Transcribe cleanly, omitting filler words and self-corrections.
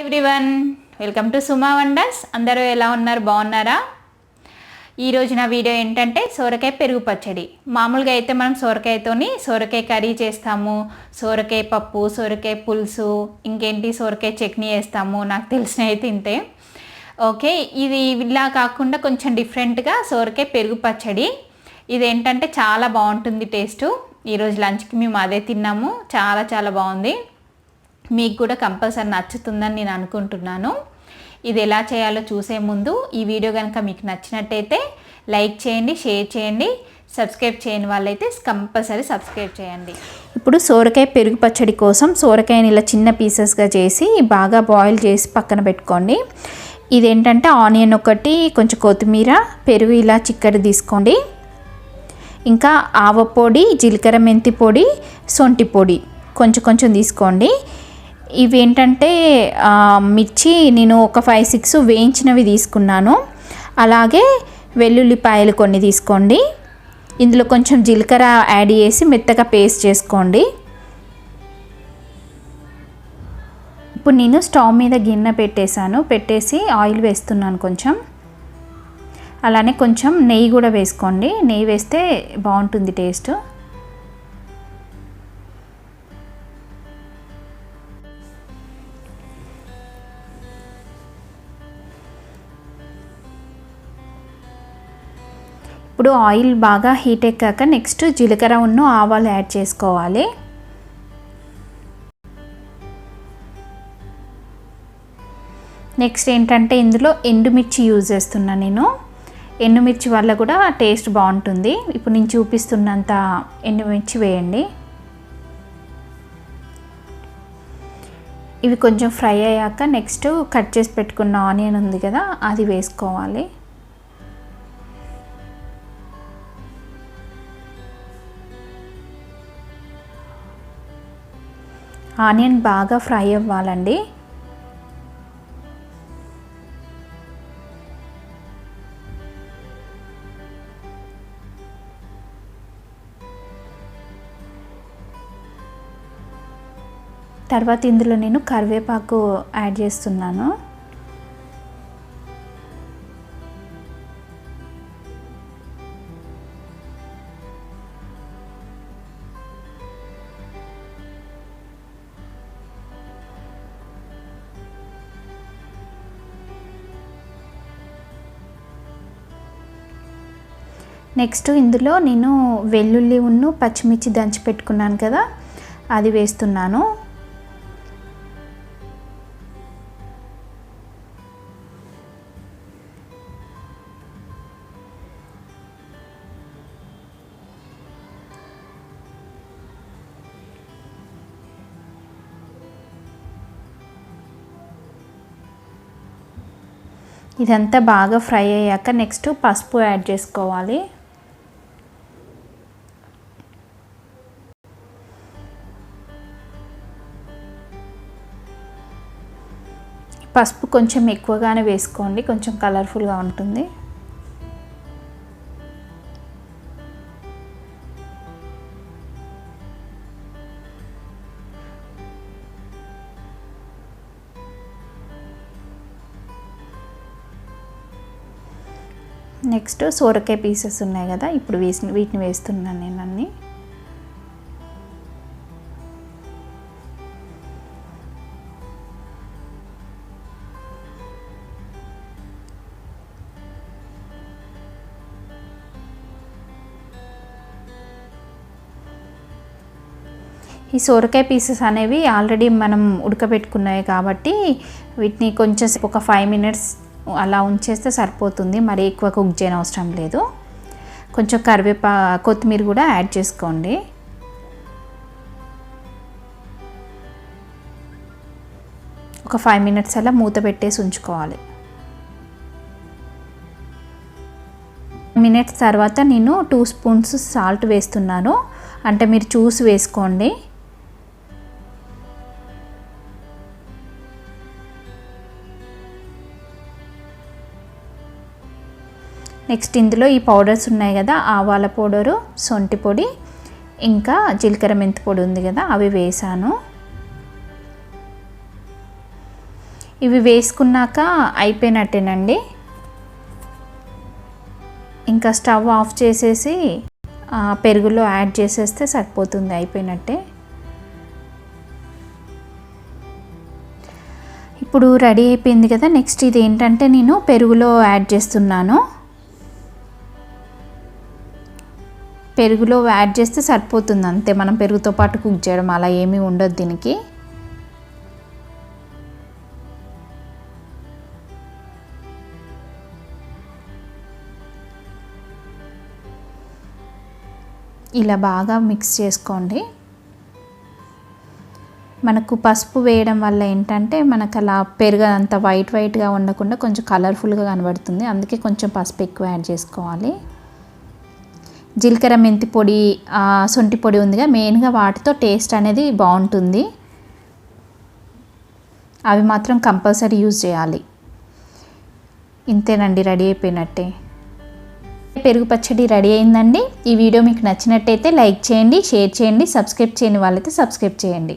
Everyone welcome to Suma wonders. అందరూ ఎలా ఉన్నారు? బాగున్నారా? ఈరోజు నా వీడియో ఏంటంటే సొరకాయ పెరుగు పచ్చడి. మామూలుగా అయితే మనం సొరకాయతోని సొరకాయ కర్రీ చేస్తాము, సొరకాయ పప్పు, సొరకాయ పులుసు, ఇంకేంటి సొరకాయ చట్నీ వేస్తాము. నాకు తెలిసిన అయితే ఇంతే. ఓకే, ఇది ఇలా కాకుండా కొంచెం డిఫరెంట్గా సొరకాయ పెరుగు పచ్చడి. ఇదేంటంటే చాలా బాగుంటుంది టేస్ట్. ఈరోజు లంచ్కి మేము అదే తిన్నాము. చాలా చాలా బాగుంది. మీకు కూడా కంపల్సరీ నచ్చుతుందని నేను అనుకుంటున్నాను. ఇది ఎలా చేయాలో చూసే ముందు ఈ వీడియో కనుక మీకు నచ్చినట్టయితే లైక్ చేయండి, షేర్ చేయండి. సబ్స్క్రైబ్ చేయని వాళ్ళైతే కంపల్సరీ సబ్స్క్రైబ్ చేయండి. ఇప్పుడు సొరకాయ పెరుగు పచ్చడి కోసం సొరకాయని ఇలా చిన్న పీసెస్గా చేసి బాగా బాయిల్ చేసి పక్కన పెట్టుకోండి. ఇదేంటంటే ఆనియన్ ఒకటి, కొంచెం కొత్తిమీర, పెరుగు ఇలా చిక్కడి తీసుకోండి. ఇంకా ఆవపొడి, జీలకర్ర మెంతి పొడి, సొంటి పొడి కొంచెం కొంచెం తీసుకోండి. ఇవి ఏంటంటే మిర్చి నేను ఒక 5-6 వేయించినవి తీసుకున్నాను. అలాగే వెల్లుల్లిపాయలు కొన్ని తీసుకోండి. ఇందులో కొంచెం జీలకర్ర యాడ్ చేసి మెత్తగా పేస్ట్ చేసుకోండి. ఇప్పుడు నేను స్టవ్ మీద గిన్నె పెట్టేసి ఆయిల్ వేస్తున్నాను కొంచెం. అలానే కొంచెం నెయ్యి కూడా వేసుకోండి. నెయ్యి వేస్తే బాగుంటుంది టేస్ట్. ఇప్పుడు ఆయిల్ బాగా హీట్ ఎక్కాక నెక్స్ట్ జీలకర్ర ఆవాలు యాడ్ చేసుకోవాలి. నెక్స్ట్ ఏంటంటే ఇందులో ఎండుమిర్చి యూజ్ చేస్తున్నా నేను. ఎండుమిర్చి వల్ల కూడా టేస్ట్ బాగుంటుంది. ఇప్పుడు నేను చూపిస్తున్నంత ఎండుమిర్చి వేయండి. ఇవి కొంచెం ఫ్రై అయ్యాక నెక్స్ట్ కట్ చేసి పెట్టుకున్న ఆనియన్ ఉంది కదా, అది వేసుకోవాలి. ఆనియన్ బాగా ఫ్రై అవ్వాలండి. తర్వాత ఇందులో నేను కరివేపాకు యాడ్ చేస్తున్నాను. నెక్స్ట్ ఇందులో నేను వెల్లుల్లి పచ్చిమిర్చి దంచి పెట్టుకున్నాను కదా, అది వేస్తున్నాను. ఇదంతా బాగా ఫ్రై అయ్యాక నెక్స్ట్ పసుపు యాడ్ చేసుకోవాలి. పసుపు కొంచెం ఎక్కువగానే వేసుకోండి, కొంచెం కలర్ఫుల్గా ఉంటుంది. నెక్స్ట్ సొరకాయ పీసెస్ ఉన్నాయి కదా, ఇప్పుడు వీటిని వేస్తున్నాను నేను అన్నీ. ఈ సొరకాయ పీసెస్ అనేవి ఆల్రెడీ మనం ఉడకబెట్టుకున్నాయి కాబట్టి వీటిని కొంచెం ఒక 5 minutes అలా ఉంచేస్తే సరిపోతుంది. మరి ఎక్కువ కుక్ చేయని అవసరం లేదు. కొంచెం కొత్తిమీర కూడా యాడ్ చేసుకోండి. ఒక 5 minutes అలా మూత పెట్టేసి ఉంచుకోవాలి. మినిట్స్ తర్వాత నేను 2 spoons సాల్ట్ వేస్తున్నాను. అంటే మీరు చూసి వేసుకోండి. నెక్స్ట్ ఇందులో ఈ పౌడర్స్ ఉన్నాయి కదా, ఆవాల పౌడరు, సొంటి పొడి, ఇంకా జీలకర్ర మెంతి పొడి ఉంది కదా, అవి వేసాను. ఇవి వేసుకున్నాక అయిపోయినట్టేనండి. ఇంకా స్టవ్ ఆఫ్ చేసేసి పెరుగులో యాడ్ చేసేస్తే సరిపోతుంది, అయిపోయినట్టే. ఇప్పుడు రెడీ అయిపోయింది కదా. నెక్స్ట్ ఇది ఏంటంటే నేను పెరుగులో యాడ్ చేస్తున్నాను. పెరుగులో యాడ్ చేస్తే సరిపోతుంది అంతే, మనం పెరుగుతో పాటు కుక్ చేయడం అలా ఏమీ ఉండదు దీనికి. ఇలా బాగా మిక్స్ చేసుకోండి. మనకు పసుపు వేయడం వల్ల ఏంటంటే మనకు అలా పెరుగు అంత వైట్గా ఉండకుండా కొంచెం కలర్ఫుల్గా కనబడుతుంది, అందుకే కొంచెం పసుపు ఎక్కువ యాడ్ చేసుకోవాలి. జీలకర్ర, మెంతి పొడి, సొంటి పొడి ఉందిగా, మెయిన్గా వాటితో టేస్ట్ అనేది బాగుంటుంది. అవి మాత్రం కంపల్సరీ యూజ్ చేయాలి. ఇంతేనండి, రెడీ అయిపోయినట్టే. పెరుగు పచ్చడి రెడీ అయిందండి. ఈ వీడియో మీకు నచ్చినట్టయితే లైక్ చేయండి, షేర్ చేయండి, సబ్స్క్రైబ్ చేయని వాళ్ళైతే సబ్స్క్రైబ్ చేయండి.